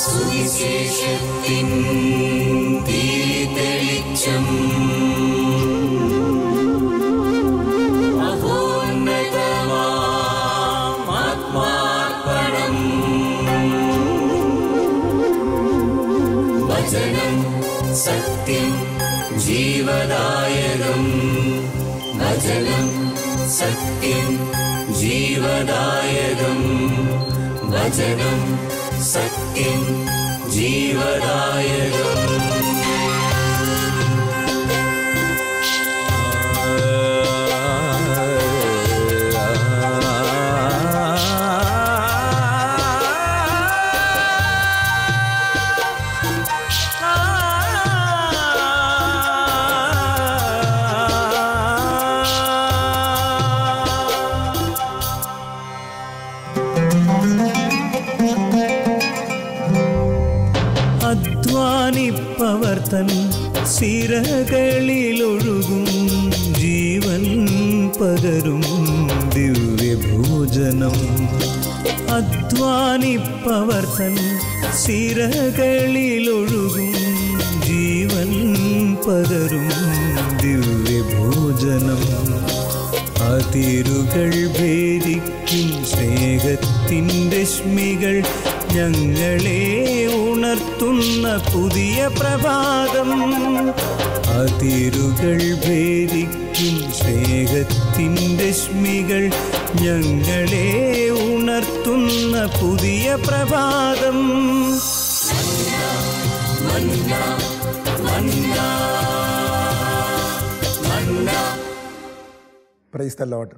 സുവിശേഷത്തിൻ തെളിച്ചം ആത്മാർപ്പണം. വചനം സത്യം ജീവദായകം. വചനം സത്യം ജീവദായകം. വചനം സത്യം ജീവദായകം. അധ്വാനിപ്പവർ തൻ സിരകളിലൊഴുകും ജീവൻ പകരും ദിവ്യഭോജനം. അധ്വാനിപ്പവർ തൻ സിരകളിലൊഴുകും ജീവൻ പകരും ദിവ്യഭോജനം. അതിരുകൾ ഭേദിക്കും സ്നേഹത്തിൻ്റെ രശ്മികൾ ഞങ്ങളെ ഉണർത്തുന്ന പുതിയ പ്രഭാതം. അതിരുകൾ ഭേദിക്കും സ്നേഹത്തിൻ്റെ രശ്മികൾ ഞങ്ങളെ ഉണർത്തുന്ന പുതിയ പ്രഭാതം. Praise the Lord.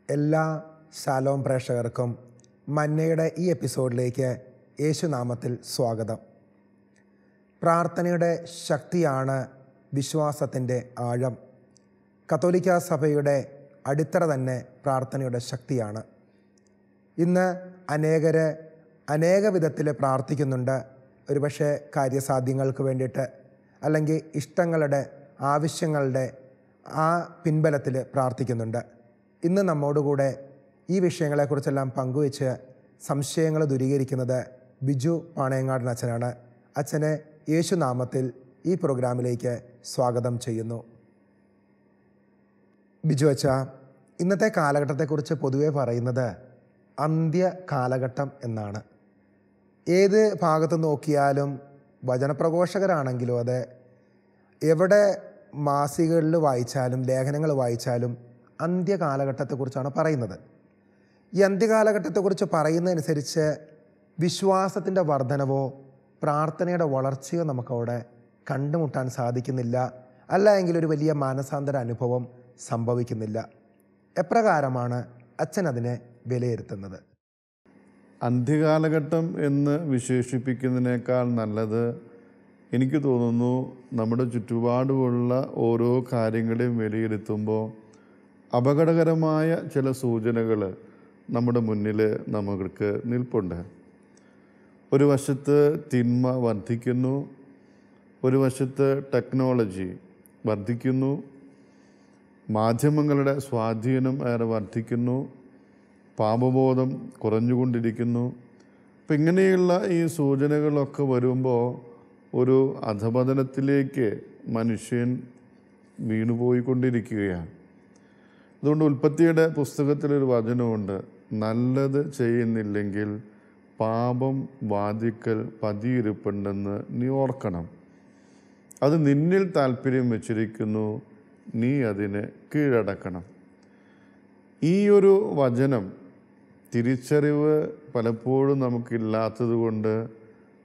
എല്ലാ ശാലോം പ്രേക്ഷകർക്കും മന്നയുടെ ഈ എപ്പിസോഡിലേക്ക് യേശുനാമത്തിൽ സ്വാഗതം. പ്രാർത്ഥനയുടെ ശക്തിയാണ് വിശ്വാസത്തിൻ്റെ ആഴം. കത്തോലിക്ക സഭയുടെ അടിത്തറ തന്നെ പ്രാർത്ഥനയുടെ ശക്തിയാണ്. ഇന്ന് അനേക വിധത്തിൽ പ്രാർത്ഥിക്കുന്നുണ്ട്. ഒരുപക്ഷെ കാര്യസാധ്യങ്ങൾക്ക് വേണ്ടിയിട്ട്, അല്ലെങ്കിൽ ഇഷ്ടങ്ങളുടെ ആവശ്യങ്ങളുടെ ആ പിൻബലത്തിൽ പ്രാർത്ഥിക്കുന്നുണ്ട്. ഇന്ന് നമ്മോടുകൂടെ ഈ വിഷയങ്ങളെക്കുറിച്ചെല്ലാം പങ്കുവെച്ച് സംശയങ്ങൾ ദൂരീകരിക്കുന്നത് ബിജു പാണയങ്ങാടൻ അച്ഛനാണ്. അച്ഛനെ യേശുനാമത്തിൽ ഈ പ്രോഗ്രാമിലേക്ക് സ്വാഗതം ചെയ്യുന്നു. ബിജു അച്ഛ, ഇന്നത്തെ കാലഘട്ടത്തെക്കുറിച്ച് പൊതുവെ പറയുന്നത് അന്ത്യ കാലഘട്ടം എന്നാണ്. ഏത് ഭാഗത്ത് നോക്കിയാലും വചനപ്രഘോഷകരാണെങ്കിലും അതെ, എവിടെ മാസികകളിൽ വായിച്ചാലും ലേഖനങ്ങൾ വായിച്ചാലും അന്ത്യകാലഘട്ടത്തെക്കുറിച്ചാണ് പറയുന്നത്. ഈ അന്ത്യകാലഘട്ടത്തെക്കുറിച്ച് പറയുന്നതനുസരിച്ച് വിശ്വാസത്തിൻ്റെ വർധനവോ പ്രാർത്ഥനയുടെ വളർച്ചയോ നമുക്കവിടെ കണ്ടുമുട്ടാൻ സാധിക്കുന്നില്ല. അല്ല എങ്കിൽ ഒരു വലിയ മാനസാന്തര അനുഭവം സംഭവിക്കുന്നില്ല. എപ്രകാരമാണ് അച്ഛൻ അതിനെ വിലയിരുത്തുന്നത്? അന്ത്യകാലഘട്ടം എന്ന് വിശേഷിപ്പിക്കുന്നതിനേക്കാൾ നല്ലത് എനിക്ക് തോന്നുന്നു നമ്മുടെ ചുറ്റുപാടുമുള്ള ഓരോ കാര്യങ്ങളെയും വിലയിരുത്തുമ്പോൾ അപകടകരമായ ചില സൂചനകൾ നമ്മുടെ മുന്നിൽ നമുക്ക് നിൽപ്പുണ്ട്. ഒരു വശത്ത് തിന്മ വർദ്ധിക്കുന്നു, ഒരു വശത്ത് ടെക്നോളജി വർദ്ധിക്കുന്നു, മാധ്യമങ്ങളുടെ സ്വാധീനം ഏറെ വർദ്ധിക്കുന്നു, പാപബോധം കുറഞ്ഞുകൊണ്ടിരിക്കുന്നു. അപ്പം ഇങ്ങനെയുള്ള ഈ സൂചനകളൊക്കെ വരുമ്പോൾ ഒരു അധപതനത്തിലേക്ക് മനുഷ്യൻ വീണുപോയിക്കൊണ്ടിരിക്കുകയാണ്. അതുകൊണ്ട് ഉൽപ്പത്തിയുടെ പുസ്തകത്തിലൊരു വചനമുണ്ട്, നല്ലത് ചെയ്യുന്നില്ലെങ്കിൽ പാപം വാതിക്കൽ പതിയിരിപ്പുണ്ടെന്ന് നീ ഓർക്കണം. അത് നിന്നിൽ താല്പര്യം വെച്ചിരിക്കുന്നു, നീ അതിനെ കീഴടക്കണം. ഈ ഒരു വചനം തിരിച്ചറിവ് പലപ്പോഴും നമുക്കില്ലാത്തത് കൊണ്ട്,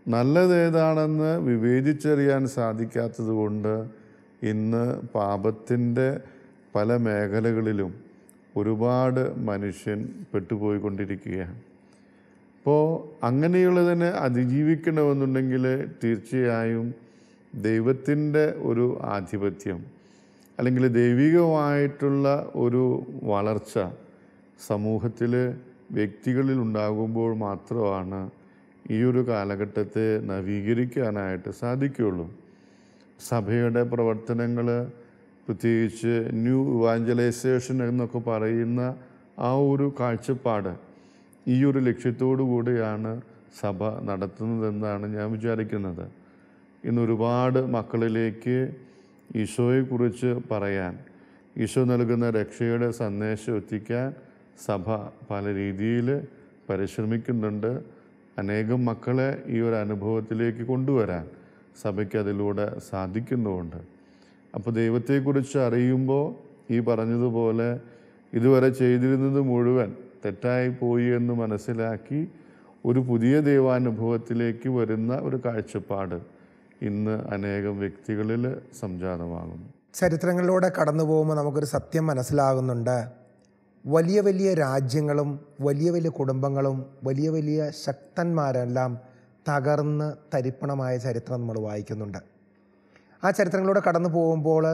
നല്ലതേതാണെന്ന് വിവേചിച്ചറിയാൻ സാധിക്കാത്തത് കൊണ്ട് ഇന്ന് പാപത്തിൻ്റെ പല മേഖലകളിലും ഒരുപാട് മനുഷ്യൻ പെട്ടുപോയിക്കൊണ്ടിരിക്കുകയാണ്. അപ്പോൾ അങ്ങനെയുള്ളതിനെ അതിജീവിക്കണമെന്നുണ്ടെങ്കിൽ തീർച്ചയായും ദൈവത്തിൻ്റെ ഒരു ആധിപത്യം അല്ലെങ്കിൽ ദൈവികമായിട്ടുള്ള ഒരു വളർച്ച സമൂഹത്തിൽ വ്യക്തികളിൽ ഉണ്ടാകുമ്പോൾ മാത്രമാണ് ഈ ഒരു കാലഘട്ടത്തെ നവീകരിക്കാനായിട്ട് സാധിക്കുകയുള്ളൂ. സഭയുടെ പ്രവർത്തനങ്ങൾ, പ്രത്യേകിച്ച് ന്യൂ ഇവാഞ്ചലൈസേഷൻ എന്നൊക്കെ പറയുന്ന ആ ഒരു കാഴ്ചപ്പാട് ഈ ഒരു ലക്ഷ്യത്തോടു കൂടിയാണ് സഭ നടത്തുന്നതെന്നാണ് ഞാൻ വിചാരിക്കുന്നത്. ഇന്ന് ഒരുപാട് മക്കളിലേക്ക് ഈശോയെക്കുറിച്ച് പറയാൻ, ഈശോ നൽകുന്ന രക്ഷയുടെ സന്ദേശം എത്തിക്കാൻ സഭ പല രീതിയിൽ പരിശ്രമിക്കുന്നുണ്ട്. അനേകം മക്കളെ ഈ ഒരു അനുഭവത്തിലേക്ക് കൊണ്ടുവരാൻ സഭയ്ക്ക് അതിലൂടെ സാധിക്കുന്നുമുണ്ട്. അപ്പോൾ ദൈവത്തെക്കുറിച്ച് അറിയുമ്പോൾ ഈ പറഞ്ഞതുപോലെ ഇതുവരെ ചെയ്തിരുന്നത് മുഴുവൻ തെറ്റായി പോയി എന്ന് മനസ്സിലാക്കി ഒരു പുതിയ ദൈവാനുഭവത്തിലേക്ക് വരുന്ന ഒരു കാഴ്ചപ്പാട് ഇന്ന് അനേകം വ്യക്തികളിൽ സംജാതമാകുന്നു. ചരിത്രങ്ങളിലൂടെ കടന്നു പോകുമ്പോൾ നമുക്കൊരു സത്യം മനസ്സിലാകുന്നുണ്ട്. വലിയ വലിയ രാജ്യങ്ങളും വലിയ വലിയ കുടുംബങ്ങളും വലിയ വലിയ ശക്തന്മാരെല്ലാം തകർന്ന് തരിപ്പണമായ ചരിത്രം നമ്മൾ വായിക്കുന്നുണ്ട്. ആ ചരിത്രങ്ങളിലൂടെ കടന്നു പോകുമ്പോൾ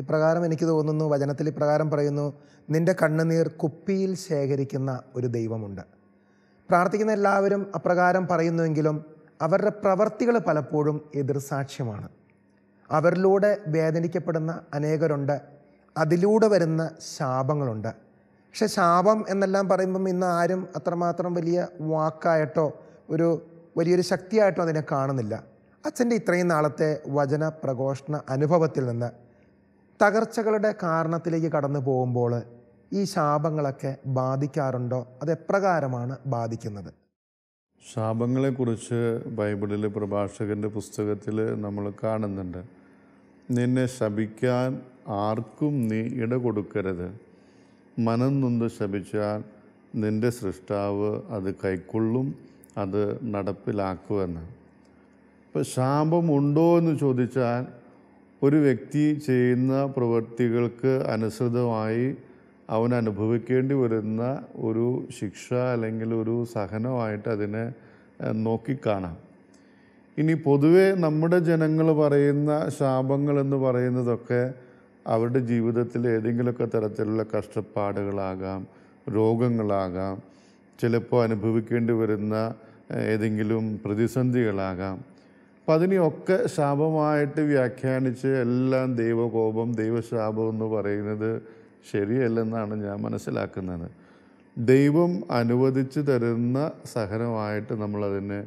ഇപ്രകാരം എനിക്ക് തോന്നുന്നു, വചനത്തിൽ ഇപ്രകാരം പറയുന്നു, നിൻ്റെ കണ്ണുനീർ കുപ്പിയിൽ ശേഖരിക്കുന്ന ഒരു ദൈവമുണ്ട്. പ്രാർത്ഥിക്കുന്ന എല്ലാവരും അപ്രകാരം പറയുന്നുവെങ്കിലും അവരുടെ പ്രവർത്തികൾ പലപ്പോഴും എതിർസാക്ഷ്യമാണ്. അവരിലൂടെ വേദനിക്കപ്പെടുന്ന അനേകരുണ്ട്. അതിലൂടെ വരുന്ന ശാപങ്ങളുണ്ട്. പക്ഷെ ശാപം എന്നെല്ലാം പറയുമ്പം ഇന്ന് ആരും അത്രമാത്രം വലിയ വാക്കായിട്ടോ വലിയൊരു ശക്തിയായിട്ടോ അതിനെ കാണുന്നില്ല. അച്ഛൻ്റെ ഇത്രയും നാളത്തെ വചന പ്രഘോഷണ അനുഭവത്തിൽ നിന്ന് തകർച്ചകളുടെ കാരണത്തിലേക്ക് കടന്നു പോകുമ്പോൾ ഈ ശാപങ്ങളൊക്കെ ബാധിക്കാറുണ്ടോ? അത് എപ്രകാരമാണ് ബാധിക്കുന്നത്? ശാപങ്ങളെക്കുറിച്ച് ബൈബിളിൽ പ്രഭാഷകൻ്റെ പുസ്തകത്തിൽ നമ്മൾ കാണുന്നുണ്ട്. നിന്നെ ശപിക്കാൻ ആർക്കും നീ ഇട കൊടുക്കരുത്. മനം നൊന്ത് ശപിച്ചാൽ നിൻ്റെ സൃഷ്ടാവ് അത് കൈക്കൊള്ളും, അത് നടപ്പിലാക്കുമെന്ന്. ഇപ്പോൾ ശാപം ഉണ്ടോ എന്ന് ചോദിച്ചാൽ ഒരു വ്യക്തി ചെയ്യുന്ന പ്രവൃത്തികൾക്ക് അനുസൃതമായി അവൻ അനുഭവിക്കേണ്ടി വരുന്ന ഒരു ശിക്ഷ അല്ലെങ്കിൽ ഒരു സഹനമായിട്ട് അതിനെ നോക്കിക്കാണാം. ഇനി പൊതുവെ നമ്മുടെ ജനങ്ങൾ പറയുന്ന ശാപങ്ങൾ എന്ന് പറയുന്നതൊക്കെ അവരുടെ ജീവിതത്തിൽ ഏതെങ്കിലുമൊക്കെ തരത്തിലുള്ള കഷ്ടപ്പാടുകളാകാം, രോഗങ്ങളാകാം, ചിലപ്പോൾ അനുഭവിക്കേണ്ടി വരുന്ന ഏതെങ്കിലും പ്രതിസന്ധികളാകാം. അപ്പം അതിനെയൊക്കെ ശാപമായിട്ട് വ്യാഖ്യാനിച്ച് എല്ലാം ദൈവകോപം, ദൈവശാപം എന്ന് പറയുന്നത് ശരിയല്ലെന്നാണ് ഞാൻ മനസ്സിലാക്കുന്നത്. ദൈവം അനുവദിച്ച് തരുന്ന സഹനമായിട്ട് നമ്മളതിനെ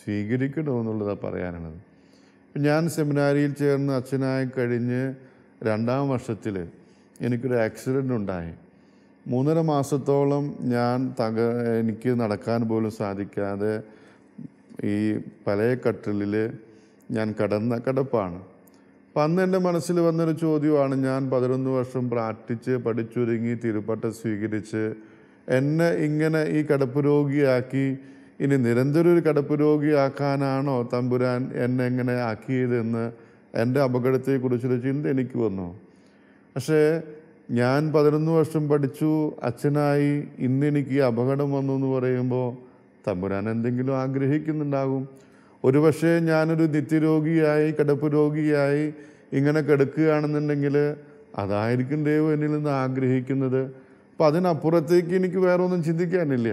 സ്വീകരിക്കണമെന്നുള്ളതാണ് പറയാനുള്ളത്. ഞാൻ സെമിനാരിയിൽ ചേർന്ന് അച്ഛനായി കഴിഞ്ഞ് 2ാം വർഷത്തിൽ എനിക്കൊരു ആക്സിഡൻ്റ് ഉണ്ടായി. 3.5 മാസത്തോളം എനിക്ക് നടക്കാൻ പോലും സാധിക്കാതെ ഈ പഴയ കട്ടിലിൽ ഞാൻ കിടപ്പാണ്. അപ്പം അന്ന് എൻ്റെ മനസ്സിൽ വന്നൊരു ചോദ്യമാണ്, ഞാൻ 11 വർഷം പ്രാർത്ഥിച്ച് പഠിച്ചൊരുങ്ങി തിരുപ്പട്ടം സ്വീകരിച്ച് എന്നെ ഇങ്ങനെ ഈ കിടപ്പ് രോഗിയാക്കി, ഇനി നിരന്തരം ഒരു കിടപ്പ് രോഗിയാക്കാനാണോ തമ്പുരാൻ എന്നെ എങ്ങനെ ആക്കിയതെന്ന് എൻ്റെ അപകടത്തെക്കുറിച്ചൊരു ചിന്ത എനിക്ക് വന്നു. പക്ഷേ ഞാൻ 11 വർഷം പഠിച്ചു, അച്ഛനായി, ഇന്നെനിക്ക് ഈ അപകടം വന്നു എന്ന് പറയുമ്പോൾ തമ്പുരാൻ എന്തെങ്കിലും ആഗ്രഹിക്കുന്നുണ്ടാകും. ഒരുപക്ഷെ ഞാനൊരു നിത്യരോഗിയായി, കിടപ്പ് രോഗിയായി ഇങ്ങനെ കിടക്കുകയാണെന്നുണ്ടെങ്കിൽ അതായിരിക്കും ദൈവം എന്നിൽ നിന്ന് ആഗ്രഹിക്കുന്നത്. അപ്പം അതിനപ്പുറത്തേക്ക് എനിക്ക് വേറെ ഒന്നും ചിന്തിക്കാനില്ല.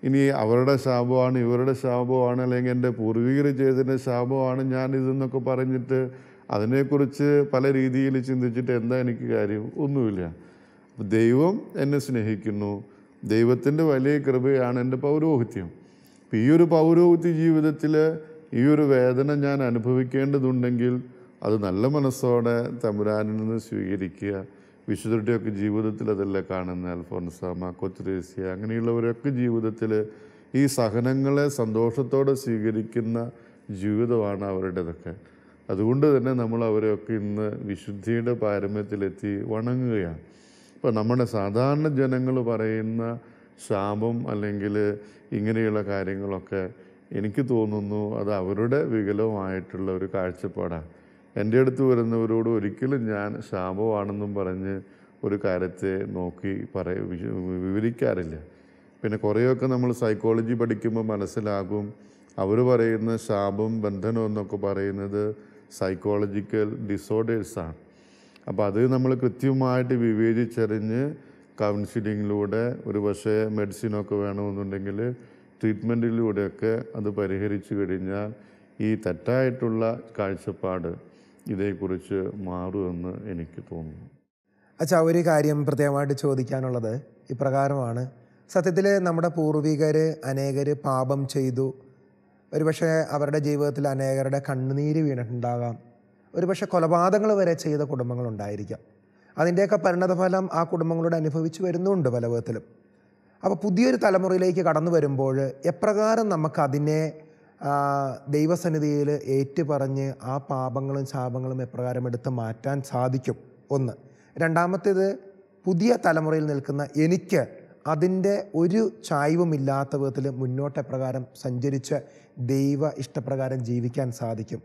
ഇനി അവരുടെ ശാപമാണ്, ഇവരുടെ ശാപമാണ്, അല്ലെങ്കിൽ എൻ്റെ പൂർവികർ ചെയ്തതിൻ്റെ ശാപമാണ് ഞാനിതെന്നൊക്കെ പറഞ്ഞിട്ട് അതിനെക്കുറിച്ച് പല രീതിയിൽ ചിന്തിച്ചിട്ട് എന്താ എനിക്ക് കാര്യം? ഒന്നുമില്ല. ദൈവം എന്നെ സ്നേഹിക്കുന്നു. ദൈവത്തിൻ്റെ വലിയ കൃപയാണ് എൻ്റെ പൗരോഹിത്യം. അപ്പം ഈ ഒരു പൗരോഹിത്യ ജീവിതത്തിൽ ഈ ഒരു വേദന ഞാൻ അനുഭവിക്കേണ്ടതുണ്ടെങ്കിൽ അത് നല്ല മനസ്സോടെ തമ്പുരാനിൽ നിന്ന് സ്വീകരിക്കുക. വിശുദ്ധരുടെയൊക്കെ ജീവിതത്തിൽ അതല്ല കാണുന്ന അൽഫോൻസാമ, കൊച്ചുരേസ്യ, അങ്ങനെയുള്ളവരൊക്കെ ജീവിതത്തിൽ ഈ സഹനങ്ങളെ സന്തോഷത്തോടെ സ്വീകരിക്കുന്ന ജീവിതമാണ് അവരുടേതൊക്കെ. അതുകൊണ്ട് തന്നെ നമ്മൾ അവരെയൊക്കെ ഇന്ന് വിശുദ്ധിയുടെ പാരമ്യത്തിലെത്തി വണങ്ങുകയാണ്. ഇപ്പോൾ നമ്മുടെ സാധാരണ ജനങ്ങൾ പറയുന്ന ശാപം അല്ലെങ്കിൽ ഇങ്ങനെയുള്ള കാര്യങ്ങളൊക്കെ എനിക്ക് തോന്നുന്നു അത് അവരുടെ വികലമായിട്ടുള്ള ഒരു കാഴ്ചപ്പാടാണ്. എൻ്റെ അടുത്ത് വരുന്നവരോട് ഒരിക്കലും ഞാൻ ശാപമാണെന്നും പറഞ്ഞ് ഒരു കാര്യത്തെ നോക്കി വിവരിക്കാറില്ല. പിന്നെ കുറേയൊക്കെ നമ്മൾ സൈക്കോളജി പഠിക്കുമ്പോൾ മനസ്സിലാകും, അവർ പറയുന്ന ശാപം, ബന്ധനം എന്നൊക്കെ പറയുന്നത് സൈക്കോളജിക്കൽ ഡിസോർഡേഴ്സാണ്. അപ്പോൾ അത് നമ്മൾ കൃത്യമായിട്ട് വിവേചിച്ചറിഞ്ഞ് കൗൺസിലിങ്ങിലൂടെ, ഒരു പക്ഷേ മെഡിസിനൊക്കെ വേണമെന്നുണ്ടെങ്കിൽ ട്രീറ്റ്മെൻറ്റിലൂടെയൊക്കെ അത് പരിഹരിച്ചു കഴിഞ്ഞാൽ ഈ തെറ്റായിട്ടുള്ള കാഴ്ചപ്പാട് ഇതേക്കുറിച്ച് മാറുമെന്ന് എനിക്ക് തോന്നുന്നു. അച്ഛാ, ഒരു കാര്യം പ്രത്യേകമായിട്ട് ചോദിക്കാനുള്ളത് ഇപ്രകാരമാണ്. സത്യത്തിൽ നമ്മുടെ പൂർവികർ അനേകർ പാപം ചെയ്തു, ഒരുപക്ഷെ അവരുടെ ജീവിതത്തിൽ അനേകരുടെ കണ്ണുനീര് വീണിട്ടുണ്ടാകാം. ഒരുപക്ഷെ കൊലപാതകങ്ങൾ വരെ ചെയ്ത കുടുംബങ്ങളുണ്ടായിരിക്കാം. അതിൻ്റെയൊക്കെ പരിണതഫലം ആ കുടുംബങ്ങളോട് അനുഭവിച്ചു വരുന്നുണ്ട് പല വിധത്തിലും. അപ്പോൾ പുതിയൊരു തലമുറയിലേക്ക് കടന്നു വരുമ്പോൾ എപ്രകാരം നമുക്കതിനെ ദൈവസന്നിധിയിൽ ഏറ്റുപറഞ്ഞ് ആ പാപങ്ങളും ശാപങ്ങളും എപ്രകാരം എടുത്ത് മാറ്റാൻ സാധിക്കും? ഒന്ന്. രണ്ടാമത്തേത്, പുതിയ തലമുറയിൽ നിൽക്കുന്ന എനിക്ക് അതിൻ്റെ ഒരു ചായ്വുമില്ലാത്ത വിധത്തിൽ മുന്നോട്ട് എപ്രകാരം സഞ്ചരിച്ച് ദൈവ ഇഷ്ടപ്രകാരം ജീവിക്കാൻ സാധിക്കും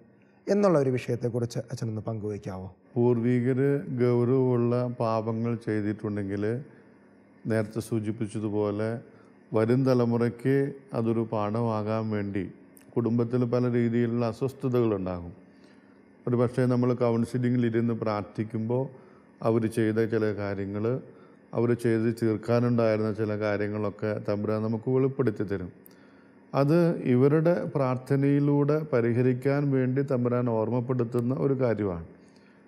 എന്നുള്ള ഒരു വിഷയത്തെക്കുറിച്ച് അച്ഛനൊന്ന് പങ്കുവയ്ക്കാവോ? പൂർവികർ ഗൗരവമുള്ള പാപങ്ങൾ ചെയ്തിട്ടുണ്ടെങ്കിൽ നേരത്തെ സൂചിപ്പിച്ചതുപോലെ വരും തലമുറയ്ക്ക് അതൊരു പാഠമാകാൻ വേണ്ടി കുടുംബത്തിൽ പല രീതിയിലുള്ള അസ്വസ്ഥതകളുണ്ടാകും. ഒരു പക്ഷേ നമ്മൾ കൗൺസിലിങ്ങിലിരുന്ന് പ്രാർത്ഥിക്കുമ്പോൾ അവർ ചെയ്ത ചില കാര്യങ്ങൾ, അവർ ചെയ്ത് തീർക്കാനുണ്ടായിരുന്ന ചില കാര്യങ്ങളൊക്കെ തമ്പുരാൻ നമുക്ക് വെളിപ്പെടുത്തി തരും. അത് ഇവരുടെ പ്രാർത്ഥനയിലൂടെ പരിഹരിക്കാൻ വേണ്ടി തമ്പുരാൻ ഓർമ്മപ്പെടുത്തുന്ന ഒരു കാര്യമാണ്.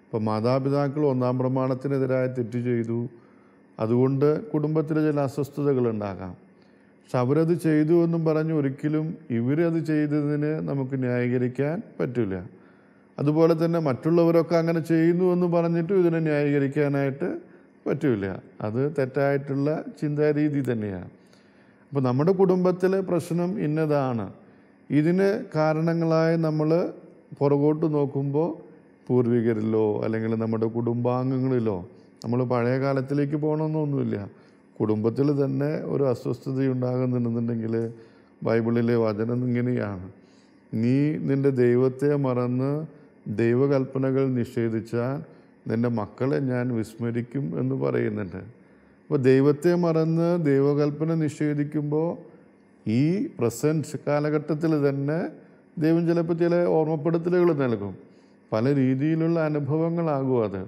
ഇപ്പോൾ മാതാപിതാക്കൾ 1-ാം പ്രമാണത്തിനെതിരായ തെറ്റ് ചെയ്തു, അതുകൊണ്ട് കുടുംബത്തിൽ ചില അസ്വസ്ഥതകളുണ്ടാകാം. പക്ഷെ അവരത് ചെയ്തു എന്നും പറഞ്ഞ് ഒരിക്കലും ഇവരത് ചെയ്തതിന് നമുക്ക് ന്യായീകരിക്കാൻ പറ്റില്ല. അതുപോലെ തന്നെ മറ്റുള്ളവരൊക്കെ അങ്ങനെ ചെയ്യുന്നു എന്ന് പറഞ്ഞിട്ടും ഇതിനെ ന്യായീകരിക്കാനായിട്ട് പറ്റില്ല. അത് തെറ്റായിട്ടുള്ള ചിന്താരീതി തന്നെയാണ്. അപ്പോൾ നമ്മുടെ കുടുംബത്തിലെ പ്രശ്നം ഇന്നതാണ്. ഇതിന് കാരണങ്ങളായി നമ്മൾ പുറകോട്ട് നോക്കുമ്പോൾ പൂർവികരിലോ അല്ലെങ്കിൽ നമ്മുടെ കുടുംബാംഗങ്ങളിലോ നമ്മൾ പഴയ കാലത്തിലേക്ക് പോകണമെന്നൊന്നുമില്ല. കുടുംബത്തിൽ തന്നെ ഒരു അസ്വസ്ഥതയുണ്ടാകുന്നുണ്ടെന്നുണ്ടെങ്കിൽ ബൈബിളിലെ വചനം ഇങ്ങനെയാണ്: നീ നിൻ്റെ ദൈവത്തെ മറന്ന് ദൈവകൽപ്പനകൾ നിഷേധിച്ചാൽ നിൻ്റെ മക്കളെ ഞാൻ വിസ്മരിക്കും എന്ന് പറയുന്നുണ്ട്. അപ്പോൾ ദൈവത്തെ മറന്ന് ദൈവകൽപ്പന നിഷേധിക്കുമ്പോൾ ഈ പ്രസൻറ്റ് കാലഘട്ടത്തിൽ തന്നെ ദൈവം ചിലപ്പോൾ ചില ഓർമ്മപ്പെടുത്തലുകൾ നൽകും. പല രീതിയിലുള്ള അനുഭവങ്ങളാകും അത്.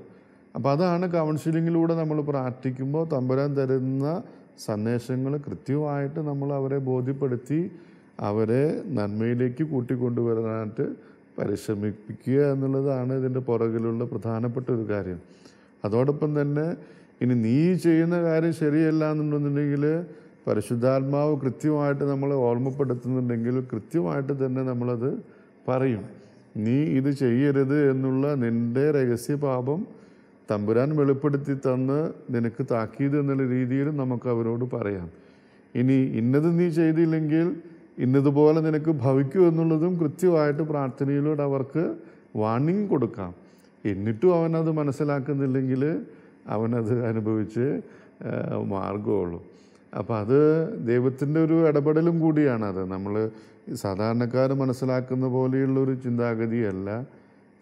അപ്പോൾ അതാണ് കൗൺസിലിങ്ങിലൂടെ നമ്മൾ പ്രാർത്ഥിക്കുമ്പോൾ തമ്പുരാൻ തരുന്ന സന്ദേശങ്ങൾ കൃത്യമായിട്ട് നമ്മൾ അവരെ ബോധ്യപ്പെടുത്തി അവരെ നന്മയിലേക്ക് കൂട്ടിക്കൊണ്ടുവരാനായിട്ട് പരിശ്രമിപ്പിക്കുക എന്നുള്ളതാണ് ഇതിൻ്റെ പുറകിലുള്ള പ്രധാനപ്പെട്ട ഒരു കാര്യം. അതോടൊപ്പം തന്നെ ഇനി നീ ചെയ്യുന്ന കാര്യം ശരിയല്ല എന്നുണ്ടെന്നുണ്ടെങ്കിൽ പരിശുദ്ധാത്മാവ് കൃത്യമായിട്ട് നമ്മളെ ഓർമ്മപ്പെടുത്തുന്നുണ്ടെങ്കിൽ കൃത്യമായിട്ട് തന്നെ നമ്മളത് പറയും. നീ ഇത് ചെയ്യരുത് എന്നുള്ള നിൻ്റെ രഹസ്യപാപം തമ്പുരാൻ വെളിപ്പെടുത്തി തന്ന് നിനക്ക് താക്കീത് എന്നുള്ള രീതിയിൽ നമുക്ക് അവരോട് പറയാം. ഇനി ഇന്നത് നീ ചെയ്തില്ലെങ്കിൽ ഇന്നതുപോലെ നിനക്ക് ഭവിക്കൂ എന്നുള്ളതും കൃത്യമായിട്ട് പ്രാർത്ഥനയിലൂടെ അവർക്ക് വാർണിംഗ് കൊടുക്കാം. എന്നിട്ടും അവനത് മനസ്സിലാക്കുന്നില്ലെങ്കിൽ അവനത് അനുഭവിച്ച് മാർഗമുള്ളൂ. അപ്പം അത് ദൈവത്തിൻ്റെ ഒരു ഇടപെടലും കൂടിയാണത്. നമ്മൾ സാധാരണക്കാർ മനസ്സിലാക്കുന്ന പോലെയുള്ളൊരു ചിന്താഗതിയല്ല.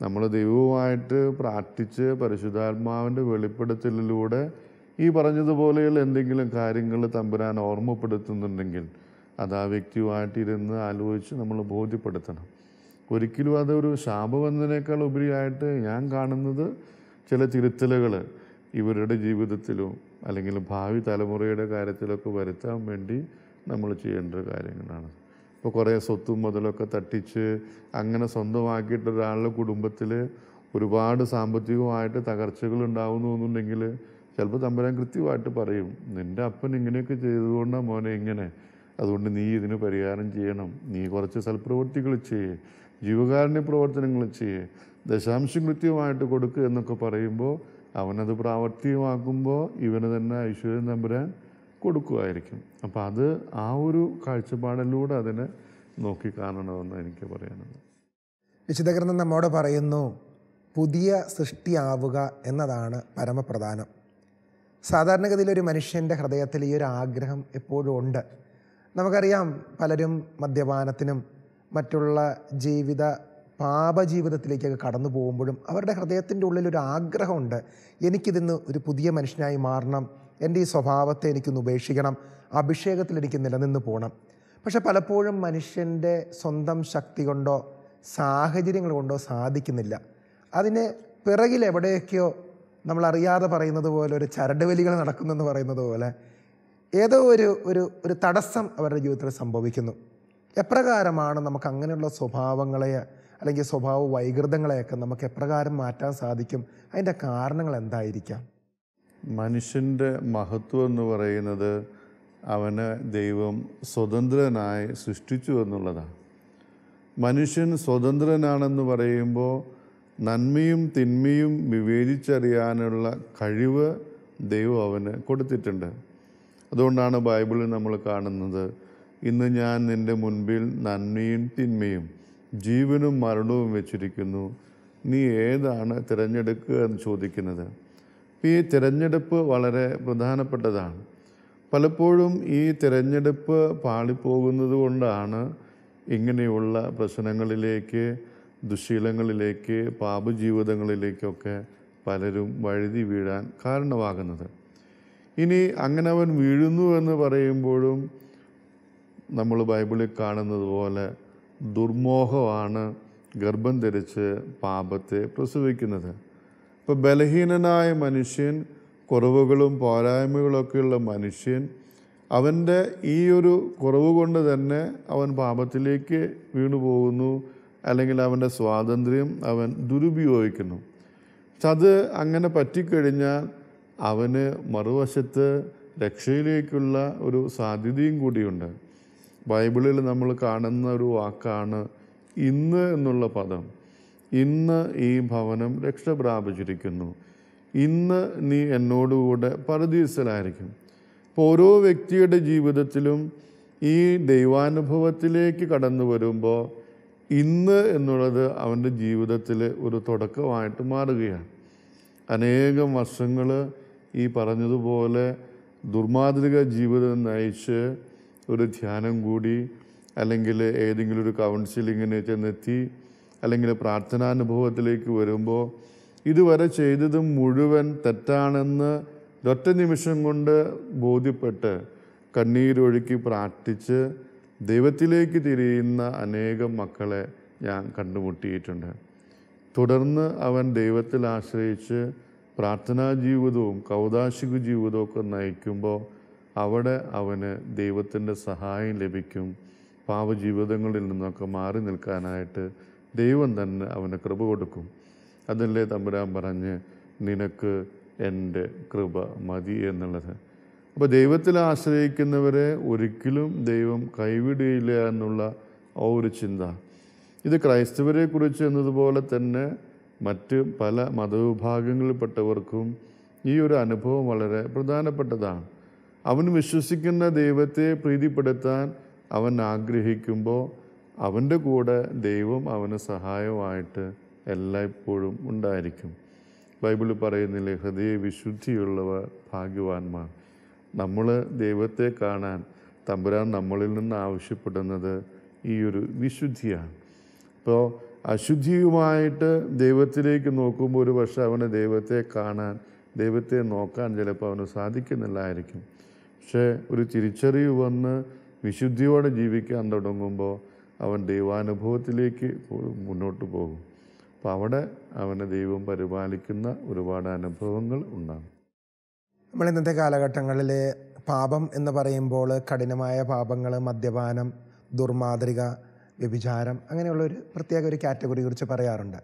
നമ്മൾ ദൈവവുമായിട്ട് പ്രാർത്ഥിച്ച് പരിശുദ്ധാത്മാവിൻ്റെ വെളിപ്പെടുത്തലിലൂടെ ഈ പറഞ്ഞതുപോലെയുള്ള എന്തെങ്കിലും കാര്യങ്ങൾ തമ്പുരാൻ ഓർമ്മപ്പെടുത്തുന്നുണ്ടെങ്കിൽ അത് ആ വ്യക്തിയുമായിട്ടിരുന്ന് ആലോചിച്ച് നമ്മൾ ബോധ്യപ്പെടുത്തണം. ഒരിക്കലും അതൊരു ശാപമെന്നതിനേക്കാൾ ഉപരിയായിട്ട് ഞാൻ കാണുന്നത് ചില തിരുത്തലുകൾ ഇവരുടെ ജീവിതത്തിലും അല്ലെങ്കിൽ ഭാവി തലമുറയുടെ കാര്യത്തിലൊക്കെ വരുത്താൻ വേണ്ടി നമ്മൾ ചെയ്യേണ്ട കാര്യങ്ങളാണ്. ഇപ്പോൾ കുറേ സ്വത്തും മുതലൊക്കെ തട്ടിച്ച് അങ്ങനെ സ്വന്തമാക്കിയിട്ട് ഒരാളുടെ കുടുംബത്തിൽ ഒരുപാട് സാമ്പത്തികമായിട്ട് തകർച്ചകൾ ഉണ്ടാകുന്നു എന്നുണ്ടെങ്കിൽ ചിലപ്പോൾ തമ്പുരാൻ കൃത്യമായിട്ട് പറയും, നിൻ്റെ അപ്പൻ ഇങ്ങനെയൊക്കെ ചെയ്തുകൊണ്ടാണ് മോനെ ഇങ്ങനെ, അതുകൊണ്ട് നീ ഇതിന് പരിഹാരം ചെയ്യണം, നീ കുറച്ച് സൽപ്രവൃത്തികൾ ചെയ്യേ, ജീവകാരുണ്യ പ്രവർത്തനങ്ങൾ ചെയ്യേ, ദശാംശം കൃത്യമായിട്ട് കൊടുക്കുക എന്നൊക്കെ പറയുമ്പോൾ അവനത് പ്രാവർത്തികമാക്കുമ്പോൾ ഇവന് തന്നെ ഐശ്വര്യം തമ്പുരാൻ കൊടുക്കുമായിരിക്കും. അപ്പം അത് ആ ഒരു കാഴ്ചപ്പാടിലൂടെ അതിനെ നോക്കിക്കാണണമെന്ന് എനിക്ക് പറയാനുള്ളത്. വിശുദ്ധ ഗ്രന്ഥം നമ്മോട് പറയുന്നു, പുതിയ സൃഷ്ടിയാവുക എന്നതാണ് പരമപ്രധാനം. സാധാരണഗതിയിൽ ഒരു മനുഷ്യൻ്റെ ഹൃദയത്തിൽ ഈ ഒരു ആഗ്രഹം എപ്പോഴും ഉണ്ട്. നമുക്കറിയാം, പലരും മദ്യപാനത്തിനും മറ്റുള്ള പാപജീവിതത്തിലേക്കൊക്കെ കടന്നു പോകുമ്പോഴും അവരുടെ ഹൃദയത്തിൻ്റെ ഉള്ളിലൊരു ആഗ്രഹമുണ്ട്, എനിക്കിതിന്ന് ഒരു പുതിയ മനുഷ്യനായി മാറണം, എൻ്റെ ഈ സ്വഭാവത്തെ എനിക്കൊന്ന് ഉപേക്ഷിക്കണം, അഭിഷേകത്തിൽ എനിക്ക് നിലനിന്ന് പോകണം. പക്ഷെ പലപ്പോഴും മനുഷ്യൻ്റെ സ്വന്തം ശക്തി കൊണ്ടോ സാഹചര്യങ്ങൾ കൊണ്ടോ സാധിക്കുന്നില്ല. അതിന് പിറകിൽ എവിടെയൊക്കെയോ നമ്മളറിയാതെ പറയുന്നത് പോലെ ഒരു ചരടുവലികൾ നടക്കുന്നെന്ന് പറയുന്നത് പോലെ ഏതോ ഒരു തടസ്സം അവരുടെ ജീവിതത്തിൽ സംഭവിക്കുന്നു. എപ്രകാരമാണ് നമുക്ക് അങ്ങനെയുള്ള സ്വഭാവങ്ങളെ അല്ലെങ്കിൽ സ്വഭാവ വൈകൃതങ്ങളെയൊക്കെ നമുക്ക് എപ്രകാരം മാറ്റാൻ സാധിക്കും? അതിൻ്റെ കാരണങ്ങൾ എന്തായിരിക്കാം? മനുഷ്യൻ്റെ മഹത്വം എന്ന് പറയുന്നത് അവനെ ദൈവം സ്വതന്ത്രനായി സൃഷ്ടിച്ചു എന്നുള്ളതാണ്. മനുഷ്യൻ സ്വതന്ത്രനാണെന്ന് പറയുമ്പോൾ നന്മയും തിന്മയും വിവേചിച്ചറിയാനുള്ള കഴിവ് ദൈവം അവന് കൊടുത്തിട്ടുണ്ട്. അതുകൊണ്ടാണ് ബൈബിളിൽ നമ്മൾ കാണുന്നത്, ഇന്ന് ഞാൻ നിൻ്റെ മുൻപിൽ നന്മയും തിന്മയും ജീവനും മരണവും വെച്ചിരിക്കുന്നു, നീ ഏതാണ് തിരഞ്ഞെടുക്കുക എന്ന് ചോദിക്കുന്നത്. ഈ തിരഞ്ഞെടുപ്പ് വളരെ പ്രധാനപ്പെട്ടതാണ്. പലപ്പോഴും ഈ തിരഞ്ഞെടുപ്പ് പാളിപ്പോകുന്നത് കൊണ്ടാണ് ഇങ്ങനെയുള്ള പ്രശ്നങ്ങളിലേക്ക്, ദുശ്ശീലങ്ങളിലേക്ക്, പാപജീവിതങ്ങളിലേക്കൊക്കെ പലരും വഴുതി വീഴാൻ കാരണമാകുന്നത്. ഇനി അങ്ങനെ അവൻ വീഴുന്നു എന്ന് പറയുമ്പോഴും നമ്മൾ ബൈബിളിൽ കാണുന്നത് പോലെ ദുർമോഹമാണ് ഗർഭം ധരിച്ച് പാപത്തെ പ്രസവിക്കുന്നത്. ഇപ്പോൾ ബലഹീനനായ മനുഷ്യൻ, കുറവുകളും പോരായ്മകളൊക്കെയുള്ള മനുഷ്യൻ, അവൻ്റെ ഈ ഒരു കുറവ് കൊണ്ട് തന്നെ അവൻ പാപത്തിലേക്ക് വീണു പോകുന്നു, അല്ലെങ്കിൽ അവൻ്റെ സ്വാതന്ത്ര്യം അവൻ ദുരുപയോഗിക്കുന്നു. പക്ഷെ അത് അങ്ങനെ പറ്റിക്കഴിഞ്ഞാൽ അവന് മറുവശത്ത് രക്ഷയിലേക്കുള്ള ഒരു സാധ്യതയും കൂടിയുണ്ട്. ബൈബിളിൽ നമ്മൾ കാണുന്ന ഒരു വാക്കാണ് ഇന്ന് എന്നുള്ള പദം. ഇന്ന് ഈ ഭവനം രക്ഷ പ്രാപിച്ചിരിക്കുന്നു, ഇന്ന് നീ എന്നോടുകൂടെ പരദീസയിലായിരിക്കും. അപ്പോൾ ഓരോ വ്യക്തിയുടെ ജീവിതത്തിലും ഈ ദൈവാനുഭവത്തിലേക്ക് കടന്നു വരുമ്പോൾ ഇന്ന് എന്നുള്ളത് അവൻ്റെ ജീവിതത്തിൽ ഒരു തുടക്കമായിട്ട് മാറുകയാണ്. അനേകം വർഷങ്ങൾ ഈ പറഞ്ഞതുപോലെ ദുർമാതൃക ജീവിതം നയിച്ച് ഒരു ധ്യാനം കൂടി, അല്ലെങ്കിൽ ഏതെങ്കിലും ഒരു കൗൺസിലിങ്ങിന് ചെന്നെത്തി, അല്ലെങ്കിൽ പ്രാർത്ഥനാനുഭവത്തിലേക്ക് വരുമ്പോൾ ഇതുവരെ ചെയ്തതും മുഴുവൻ തെറ്റാണെന്ന് ഒറ്റ നിമിഷം കൊണ്ട് ബോധ്യപ്പെട്ട് കണ്ണീരൊഴുക്കി പ്രാർത്ഥിച്ച് ദൈവത്തിലേക്ക് തിരിയുന്ന അനേകം മക്കളെ ഞാൻ കണ്ടുമുട്ടിയിട്ടുണ്ട്. തുടർന്ന് അവൻ ദൈവത്തിൽ ആശ്രയിച്ച് പ്രാർത്ഥനാ ജീവിതവും കൗദാശിക ജീവിതവും ഒക്കെ നയിക്കുമ്പോൾ അവിടെ അവന് ദൈവത്തിൻ്റെ സഹായം ലഭിക്കും. പാപജീവിതങ്ങളിൽ നിന്നൊക്കെ മാറി നിൽക്കാനായിട്ട് ദൈവം തന്നെ അവന് കൃപ കൊടുക്കും. അതല്ലേ തമ്പുരാൻ പറഞ്ഞ് നിനക്ക് എൻ്റെ കൃപ മതി എന്നുള്ളത്. അപ്പോൾ ദൈവത്തിൽ ആശ്രയിക്കുന്നവരെ ഒരിക്കലും ദൈവം കൈവിടുകയില്ല എന്നുള്ള ആ ഒരു ചിന്ത, ഇത് ക്രൈസ്തവരെക്കുറിച്ച് എന്നതുപോലെ തന്നെ മറ്റ് പല മതവിഭാഗങ്ങളിൽപ്പെട്ടവർക്കും ഈ ഒരു അനുഭവം വളരെ പ്രധാനപ്പെട്ടതാണ്. അവൻ വിശ്വസിക്കുന്ന ദൈവത്തെ പ്രീതിപ്പെടുത്താൻ അവൻ ആഗ്രഹിക്കുമ്പോൾ അവൻ്റെ കൂടെ ദൈവം അവന് സഹായമായിട്ട് എല്ലായ്പ്പോഴും ഉണ്ടായിരിക്കും. ബൈബിളിൽ പറയുന്നില്ലേ, ഹൃദയ വിശുദ്ധിയുള്ളവർ ഭാഗ്യവാന്മാർ. നമ്മൾ ദൈവത്തെ കാണാൻ തമ്പുരാൻ നമ്മളിൽ നിന്ന് ആവശ്യപ്പെടുന്നത് ഈ ഒരു വിശുദ്ധിയാണ്. അപ്പോൾ അശുദ്ധിയുമായിട്ട് ദൈവത്തിലേക്ക് നോക്കുമ്പോൾ ഒരു പക്ഷേ അവന് ദൈവത്തെ കാണാൻ, ദൈവത്തെ നോക്കാൻ ചിലപ്പോൾ അവന് സാധിക്കുന്നില്ലായിരിക്കും. പക്ഷേ ഒരു തിരിച്ചറിവ് വന്ന് വിശുദ്ധിയോടെ ജീവിക്കാൻ തുടങ്ങുമ്പോൾ അവൻ ദൈവാനുഭവത്തിലേക്ക് മുന്നോട്ട് പോകും. അപ്പോൾ അവിടെ അവനെ ദൈവം പരിപാലിക്കുന്ന ഒരുപാട് അനുഭവങ്ങൾ ഉണ്ടാകും. നമ്മൾ ഇന്നത്തെ കാലഘട്ടങ്ങളിൽ പാപം എന്ന് പറയുമ്പോൾ കഠിനമായ പാപങ്ങൾ, മദ്യപാനം, ദുർമാതൃക, വ്യഭിചാരം, അങ്ങനെയുള്ളൊരു പ്രത്യേക ഒരു കാറ്റഗറി കുറിച്ച് പറയാറുണ്ട്.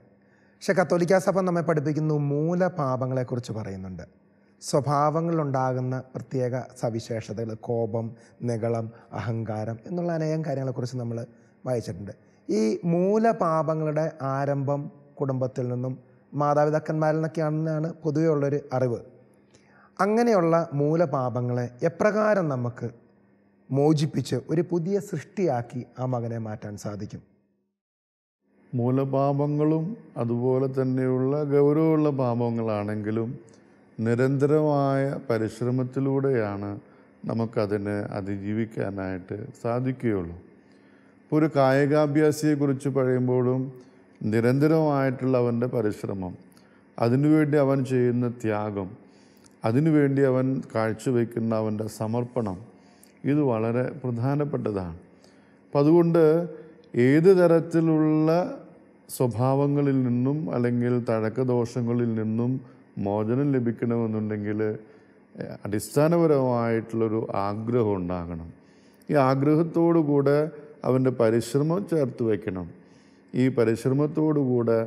പക്ഷെ കത്തോലിക്കാ സഭ നമ്മെ പഠിപ്പിക്കുന്നു മൂലപാപങ്ങളെക്കുറിച്ച് പറയുന്നുണ്ട്. സ്വഭാവങ്ങളിലുണ്ടാകുന്ന പ്രത്യേക സവിശേഷതകൾ, കോപം, നിഗളം, അഹങ്കാരം എന്നുള്ള അനേകം കാര്യങ്ങളെക്കുറിച്ച് നമ്മൾ വായിച്ചിട്ടുണ്ട്. ഈ മൂലപാപങ്ങളുടെ ആരംഭം കുടുംബത്തിൽ നിന്നും മാതാപിതാക്കന്മാരിൽ നിന്നൊക്കെയാണെന്നാണ് പൊതുവെ ഉള്ളൊരു അറിവ്. അങ്ങനെയുള്ള മൂലപാപങ്ങളെ എപ്രകാരം നമുക്ക് മോചിപ്പിച്ച് ഒരു പുതിയ സൃഷ്ടിയാക്കി ആ മകനെ മാറ്റാൻ സാധിക്കും? മൂലപാപങ്ങളും അതുപോലെ തന്നെയുള്ള ഗൗരവമുള്ള പാപങ്ങളാണെങ്കിലും നിരന്തരമായ പരിശ്രമത്തിലൂടെയാണ് നമുക്കതിനെ അതിജീവിക്കാനായിട്ട് സാധിക്കുകയുള്ളൂ. ഇപ്പോൾ ഒരു കായികാഭ്യാസിയെക്കുറിച്ച് പറയുമ്പോഴും നിരന്തരമായിട്ടുള്ള അവൻ്റെ പരിശ്രമം, അതിനുവേണ്ടി അവൻ ചെയ്യുന്ന ത്യാഗം, അതിനുവേണ്ടി അവൻ കാഴ്ചവെക്കുന്ന അവൻ്റെ സമർപ്പണം, ഇത് വളരെ പ്രധാനപ്പെട്ടതാണ്. അപ്പം അതുകൊണ്ട് ഏത് തരത്തിലുള്ള സ്വഭാവങ്ങളിൽ നിന്നും അല്ലെങ്കിൽ തഴക്കദോഷങ്ങളിൽ നിന്നും മോചനം ലഭിക്കണമെന്നുണ്ടെങ്കിൽ അടിസ്ഥാനപരമായിട്ടുള്ളൊരു ആഗ്രഹം ഉണ്ടാകണം. ഈ ആഗ്രഹത്തോടുകൂടെ അവൻ്റെ പരിശ്രമം ചേർത്ത് വയ്ക്കണം. ഈ പരിശ്രമത്തോടുകൂടെ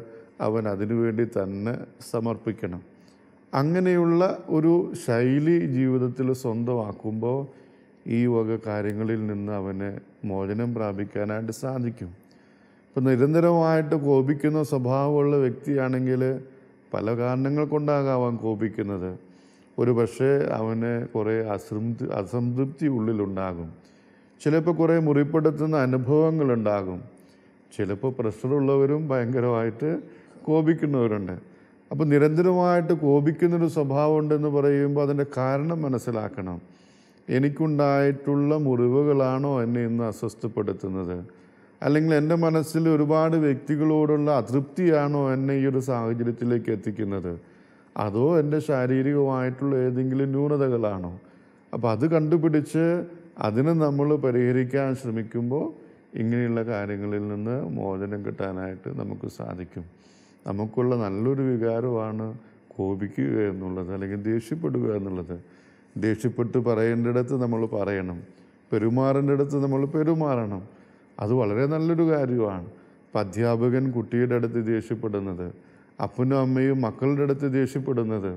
അവൻ അതിനുവേണ്ടി തന്നെ സമർപ്പിക്കണം. അങ്ങനെയുള്ള ഒരു ശൈലി ജീവിതത്തിൽ സ്വന്തമാക്കുമ്പോൾ ഈ വക കാര്യങ്ങളിൽ നിന്ന് അവന് മോചനം പ്രാപിക്കാനായിട്ട് സാധിക്കും. ഇപ്പം നിരന്തരമായിട്ട് കോപിക്കുന്ന സ്വഭാവമുള്ള വ്യക്തിയാണെങ്കിൽ പല കാരണങ്ങൾ കൊണ്ടാകാം അവൻ കോപിക്കുന്നത്. ഒരു പക്ഷേ അവന് കുറേ അസംതൃപ്തി ഉള്ളിലുണ്ടാകും. ചിലപ്പോൾ കുറേ മുറിപ്പെടുത്തുന്ന അനുഭവങ്ങളുണ്ടാകും. ചിലപ്പോൾ പ്രഷറുള്ളവരും ഭയങ്കരമായിട്ട് കോപിക്കുന്നവരുണ്ട്. അപ്പോൾ നിരന്തരമായിട്ട് കോപിക്കുന്നൊരു സ്വഭാവം ഉണ്ടെന്ന് പറയുമ്പോൾ അതിൻ്റെ കാരണം മനസ്സിലാക്കണം. എനിക്കുണ്ടായിട്ടുള്ള മുറിവുകളാണോ എന്നെ ഇന്ന് അസ്വസ്ഥപ്പെടുത്തുന്നത്? അല്ലെങ്കിൽ എൻ്റെ മനസ്സിൽ ഒരുപാട് വ്യക്തികളോടുള്ള അതൃപ്തിയാണോ എന്നെ ഈ ഒരു സാഹചര്യത്തിലേക്ക് എത്തിക്കുന്നത്? അതോ എൻ്റെ ശാരീരികമായിട്ടുള്ള ഏതെങ്കിലും ന്യൂനതകളാണോ? അപ്പോൾ അത് കണ്ടുപിടിച്ച് അതിനെ നമ്മൾ പരിഹരിക്കാൻ ശ്രമിക്കുമ്പോൾ ഇങ്ങനെയുള്ള കാര്യങ്ങളിൽ നിന്ന് മോചനം കിട്ടാനായിട്ട് നമുക്ക് സാധിക്കും. നമുക്കുള്ള നല്ലൊരു വികാരമാണ് കോപിക്കുക എന്നുള്ളത്, അല്ലെങ്കിൽ ദേഷ്യപ്പെടുക എന്നുള്ളത്. ദേഷ്യപ്പെട്ട് പറയേണ്ടിടത്ത് നമ്മൾ പറയണം, പെരുമാറേണ്ടിടത്ത് നമ്മൾ പെരുമാറണം. അത് വളരെ നല്ലൊരു കാര്യമാണ്. ഇപ്പം അധ്യാപകൻ കുട്ടിയുടെ അടുത്ത് ദേഷ്യപ്പെടുന്നത്, അപ്പനും അമ്മയും മക്കളുടെ അടുത്ത് ദേഷ്യപ്പെടുന്നത്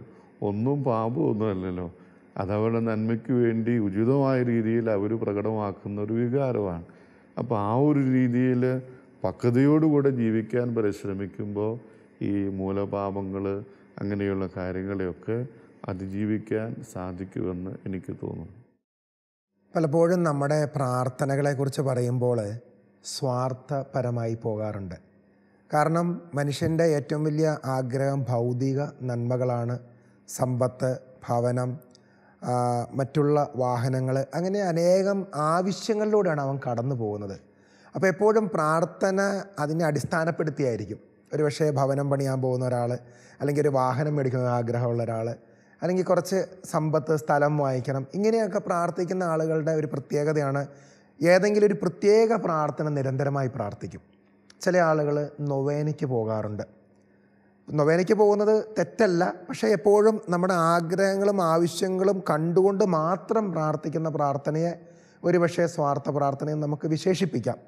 ഒന്നും പാപമൊന്നുമല്ലല്ലോ. അതവരുടെ നന്മയ്ക്ക് വേണ്ടി ഉചിതമായ രീതിയിൽ അവർ പ്രകടമാക്കുന്ന ഒരു വികാരമാണ്. അപ്പോൾ ആ ഒരു രീതിയിൽ പക്വതയോടുകൂടെ ജീവിക്കാൻ പരിശ്രമിക്കുമ്പോൾ ഈ മൂലപാപങ്ങൾ അങ്ങനെയുള്ള കാര്യങ്ങളെയൊക്കെ അതിജീവിക്കാൻ സാധിക്കുമെന്ന് എനിക്ക് തോന്നുന്നു. പലപ്പോഴും നമ്മുടെ പ്രാർത്ഥനകളെക്കുറിച്ച് പറയുമ്പോൾ സ്വാർത്ഥപരമായി പോകാറുണ്ട്. കാരണം മനുഷ്യൻ്റെ ഏറ്റവും വലിയ ആഗ്രഹം ഭൗതിക നന്മകളാണ്. സമ്പത്ത്, ഭവനം, മറ്റുള്ള വാഹനങ്ങൾ, അങ്ങനെ അനേകം ആവശ്യങ്ങളിലൂടെയാണ് അവൻ കടന്നു പോകുന്നത്. അപ്പോൾ എപ്പോഴും പ്രാർത്ഥന അതിനെ അടിസ്ഥാനപ്പെടുത്തിയായിരിക്കും. ഒരു പക്ഷേ ഭവനം പണിയാൻ പോകുന്ന ഒരാൾ, അല്ലെങ്കിൽ ഒരു വാഹനം മേടിക്കുന്ന ആഗ്രഹമുള്ള ഒരാൾ, അല്ലെങ്കിൽ കുറച്ച് സമ്പത്ത്, സ്ഥലം വാങ്ങിക്കണം, ഇങ്ങനെയൊക്കെ പ്രാർത്ഥിക്കുന്ന ആളുകളുടെ ഒരു പ്രത്യേകതയാണ് ഏതെങ്കിലും ഒരു പ്രത്യേക പ്രാർത്ഥന നിരന്തരമായി പ്രാർത്ഥിക്കും. ചില ആളുകൾ നൊവേനയ്ക്ക് പോകാറുണ്ട്. നൊവേനയ്ക്ക് പോകുന്നത് തെറ്റല്ല, പക്ഷേ എപ്പോഴും നമ്മുടെ ആഗ്രഹങ്ങളും ആവശ്യങ്ങളും കണ്ടുകൊണ്ട് മാത്രം പ്രാർത്ഥിക്കുന്ന പ്രാർത്ഥനയെ ഒരു പക്ഷേ സ്വാർത്ഥ പ്രാർത്ഥനയെ നമുക്ക് വിശേഷിപ്പിക്കാം.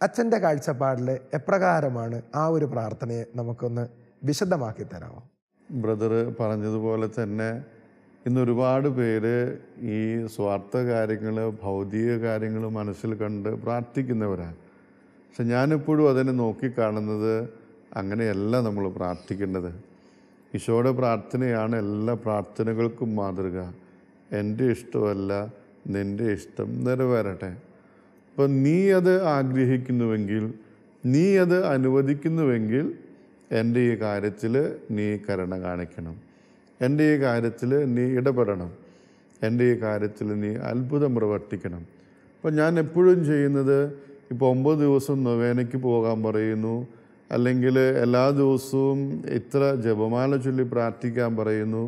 അച്ഛൻ്റെ കാഴ്ചപ്പാടിൽ എപ്രകാരമാണ് ആ ഒരു പ്രാർത്ഥനയെ നമുക്കൊന്ന് വിശദമാക്കി തരാമോ? ബ്രദർ പറഞ്ഞതുപോലെ തന്നെ ഇന്നൊരുപാട് പേര് ഈ സ്വാർത്ഥ കാര്യങ്ങൾ, ഭൗതിക കാര്യങ്ങൾ മനസ്സിൽ കണ്ട് പ്രാർത്ഥിക്കുന്നവരാണ്. പക്ഷെ ഞാനെപ്പോഴും അതിനെ നോക്കിക്കാണുന്നത് അങ്ങനെയല്ല നമ്മൾ പ്രാർത്ഥിക്കേണ്ടത്. ഈശോയുടെ പ്രാർത്ഥനയാണ് എല്ലാ പ്രാർത്ഥനകൾക്കും മാതൃക. എൻ്റെ ഇഷ്ടമല്ല നിൻ്റെ ഇഷ്ടം നിറവേറട്ടെ. അപ്പം നീ അത് ആഗ്രഹിക്കുന്നുവെങ്കിൽ, നീ അത് അനുവദിക്കുന്നുവെങ്കിൽ എൻ്റെ ഈ കാര്യത്തിൽ നീ കരുണ കാണിക്കണം, എൻ്റെ ഈ കാര്യത്തിൽ നീ ഇടപെടണം, എൻ്റെ ഈ കാര്യത്തിൽ നീ അത്ഭുതം പ്രവർത്തിക്കണം. അപ്പം ഞാൻ എപ്പോഴും ചെയ്യുന്നത്, ഇപ്പോൾ 9 ദിവസം നൊവേനയ്ക്ക് പോകാൻ പറയുന്നു, അല്ലെങ്കിൽ എല്ലാ ദിവസവും ഇത്ര ജപമാല ചൊല്ലി പ്രാർത്ഥിക്കാൻ പറയുന്നു,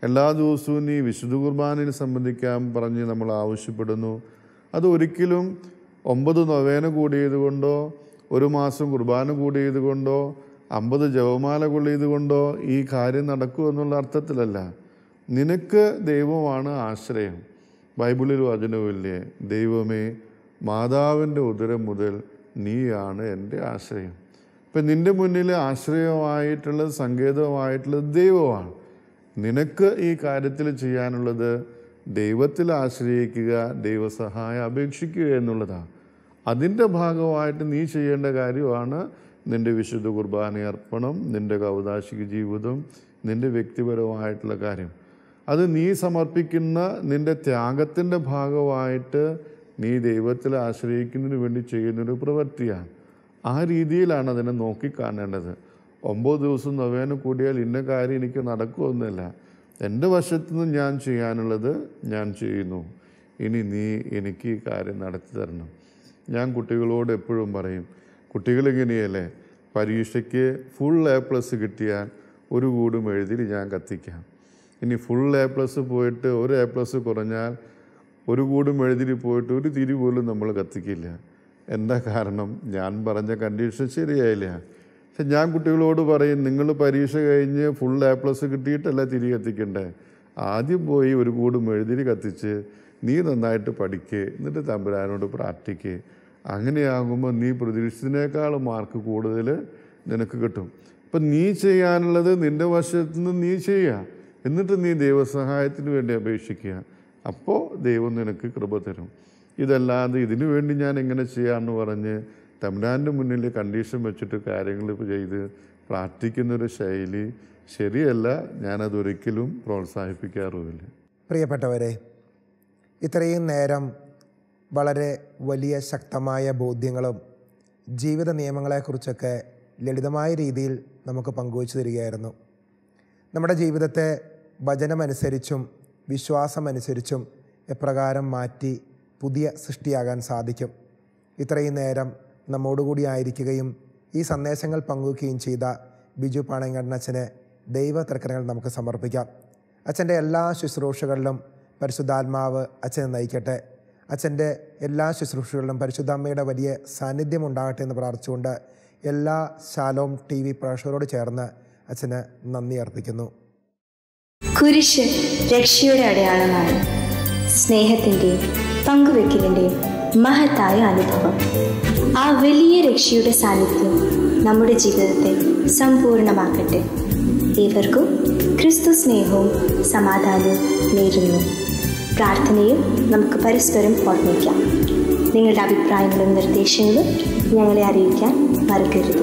എല്ലാ ദിവസവും നീ വിശുദ്ധ കുർബാനയിൽ സംബന്ധിക്കാൻ പറഞ്ഞ് നമ്മൾ ആവശ്യപ്പെടുന്നു. അതൊരിക്കലും 9 നൊവേന കൂടിയത് കൊണ്ടോ, 1 മാസം കുർബാന കൂടിയത് കൊണ്ടോ, 50 ജപമാല കൊള്ളിയത് കൊണ്ടോ ഈ കാര്യം നടക്കുമെന്നുള്ള അർത്ഥത്തിലല്ല. നിനക്ക് ദൈവമാണ് ആശ്രയം. ബൈബിളിൽ വചനമില്ലേ, ദൈവമേ മാതാവിൻ്റെ ഉദരം മുതൽ നീയാണ് എൻ്റെ ആശ്രയം. ഇപ്പം നിൻ്റെ മുന്നിൽ ആശ്രയമായിട്ടുള്ളത്, സങ്കേതമായിട്ടുള്ളത് ദൈവമാണ്. നിനക്ക് ഈ കാര്യത്തിൽ ചെയ്യാനുള്ളത് ദൈവത്തിൽ ആശ്രയിക്കുക, ദൈവസഹായം അപേക്ഷിക്കുക എന്നുള്ളതാണ്. അതിൻ്റെ ഭാഗമായിട്ട് നീ ചെയ്യേണ്ട കാര്യമാണ് നിൻ്റെ വിശുദ്ധ കുർബാന അർപ്പണം, നിൻ്റെ കൗദാശിക ജീവിതം, നിൻ്റെ വ്യക്തിപരമായിട്ടുള്ള കാര്യം. അത് നീ സമർപ്പിക്കുന്ന നിൻ്റെ ത്യാഗത്തിൻ്റെ ഭാഗമായിട്ട് നീ ദൈവത്തിൽ ആശ്രയിക്കുന്നതിന് വേണ്ടി ചെയ്യുന്നൊരു പ്രവൃത്തിയാണ്. ആ രീതിയിലാണ് അതിനെ നോക്കിക്കാണേണ്ടത്. 9 ദിവസം നൊവേന കൂടിയാൽ ഇന്ന കാര്യം എനിക്ക് നടക്കുമെന്നല്ല. എൻ്റെ വശത്തുനിന്ന് ഞാൻ ചെയ്യാനുള്ളത് ഞാൻ ചെയ്യുന്നു. ഇനി നീ എനിക്ക് ഈ കാര്യം നടത്തി തരണം. ഞാൻ കുട്ടികളോട് എപ്പോഴും പറയും, കുട്ടികളിങ്ങനെയല്ലേ, പരീക്ഷയ്ക്ക് ഫുൾ A+ കിട്ടിയാൽ ഒരു കൂടും എഴുതി ഞാൻ കത്തിക്കാം. ഇനി ഫുൾ A+ പോയിട്ട് ഒരു A+ കുറഞ്ഞാൽ ഒരു കൂടും എഴുതി പോയിട്ട് ഒരു തിരി പോലും നമ്മൾ കത്തിക്കില്ല. എന്താ കാരണം? ഞാൻ പറഞ്ഞ കണ്ടീഷൻ ശരിയായില്ല. പക്ഷെ ഞാൻ കുട്ടികളോട് പറയും, നിങ്ങൾ പരീക്ഷ കഴിഞ്ഞ് ഫുൾ A+ കിട്ടിയിട്ടല്ല തിരി കത്തിക്കണ്ടേ. ആദ്യം പോയി ഒരു കൂടും എഴുതി കത്തിച്ച് നീ നന്നായിട്ട് പഠിക്കുക, എന്നിട്ട് തമ്പുരാനോട് പ്രാർത്ഥിക്കുക. അങ്ങനെയാകുമ്പോൾ നീ പ്രതീക്ഷിച്ചതിനേക്കാൾ മാർക്ക് കൂടുതൽ നിനക്ക് കിട്ടും. അപ്പം നീ ചെയ്യാനുള്ളത് നിൻ്റെ വശത്തുനിന്ന് നീ ചെയ്യുക, എന്നിട്ട് നീ ദൈവസഹായത്തിന് വേണ്ടി അപേക്ഷിക്കുക. അപ്പോൾ ദൈവം നിനക്ക് കൃപ തരും. ഇതല്ലാതെ ഇതിനു വേണ്ടി ഞാൻ എങ്ങനെ ചെയ്യാമെന്ന് പറഞ്ഞ് തമ്പുരാൻ്റെ മുന്നിൽ കണ്ടീഷൻ വെച്ചിട്ട് കാര്യങ്ങൾ ചെയ്ത് പ്രാർത്ഥിക്കുന്നൊരു ശൈലി ശരിയല്ല. ഞാനതൊരിക്കലും പ്രോത്സാഹിപ്പിക്കാറുമില്ല. പ്രിയപ്പെട്ടവരെ, ഇത്രയും നേരം വളരെ വലിയ ശക്തമായ ബോധ്യങ്ങളും ജീവിത നിയമങ്ങളെക്കുറിച്ചൊക്കെ ലളിതമായ രീതിയിൽ നമുക്ക് പങ്കുവച്ചു തരികയായിരുന്നു. നമ്മുടെ ജീവിതത്തെ വചനമനുസരിച്ചും വിശ്വാസമനുസരിച്ചും എപ്രകാരം മാറ്റി പുതിയ സൃഷ്ടിയാകാൻ സാധിക്കും. ഇത്രയും നേരം നമ്മോടുകൂടി ആയിരിക്കുകയും ഈ സന്ദേശങ്ങൾ പങ്കുവയ്ക്കുകയും ചെയ്ത ബിജു പാണയങ്കണ്ണച്ചന് ദൈവ തൃക്കരങ്ങൾ നമുക്ക് സമർപ്പിക്കാം. അച്ഛൻ്റെ എല്ലാ ശുശ്രൂഷകളിലും പരിശുദ്ധാത്മാവ് അച്ഛനെ നയിക്കട്ടെ. അച്ഛൻ്റെ എല്ലാ ശുശ്രൂഷകളിലും പരിശുദ്ധ അമ്മയുടെ വലിയ സാന്നിധ്യം ഉണ്ടാകട്ടെ എന്ന് പ്രാർത്ഥിച്ചുകൊണ്ട് എല്ലാ ശാലോം TV പ്രേക്ഷകരോട് ചേർന്ന് അച്ഛന് നന്ദി അർപ്പിക്കുന്നു. കുരിശ് രക്ഷയുടെ അടയാളമാണ്. സ്നേഹത്തിൻ്റെയും പങ്കുവെക്കലിൻ്റെയും മഹത്തായ അനുഭവം. ആ വലിയ രക്ഷയുടെ സാന്നിധ്യം നമ്മുടെ ജീവിതത്തെ സമ്പൂർണ്ണമാക്കട്ടെ. ഏവർക്കും ക്രിസ്തു സ്നേഹവും സമാധാനവും നേരുന്നു. പ്രാർത്ഥനയിൽ നമുക്ക് പരസ്പരം ഓർമ്മിക്കാം. നിങ്ങളുടെ അഭിപ്രായങ്ങളും നിർദ്ദേശങ്ങളും ഞങ്ങളെ അറിയിക്കാൻ മറക്കരുത്.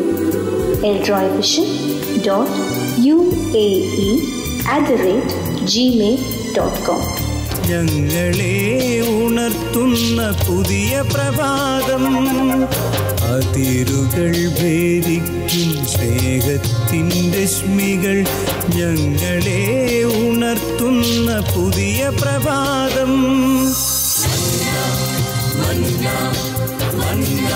eldroyvision.uae@gmail.com. ഞങ്ങളെ ഉണർത്തുന്ന പുതിയ പ്രഭാതം, അതിരുകൾ ഭേദിക്കും സ്നേഹത്തിൻ രശ്മികൾ. ഞങ്ങളെ ഉണർത്തുന്ന പുതിയ പ്രഭാതം. മന്ന മന്ന മന്ന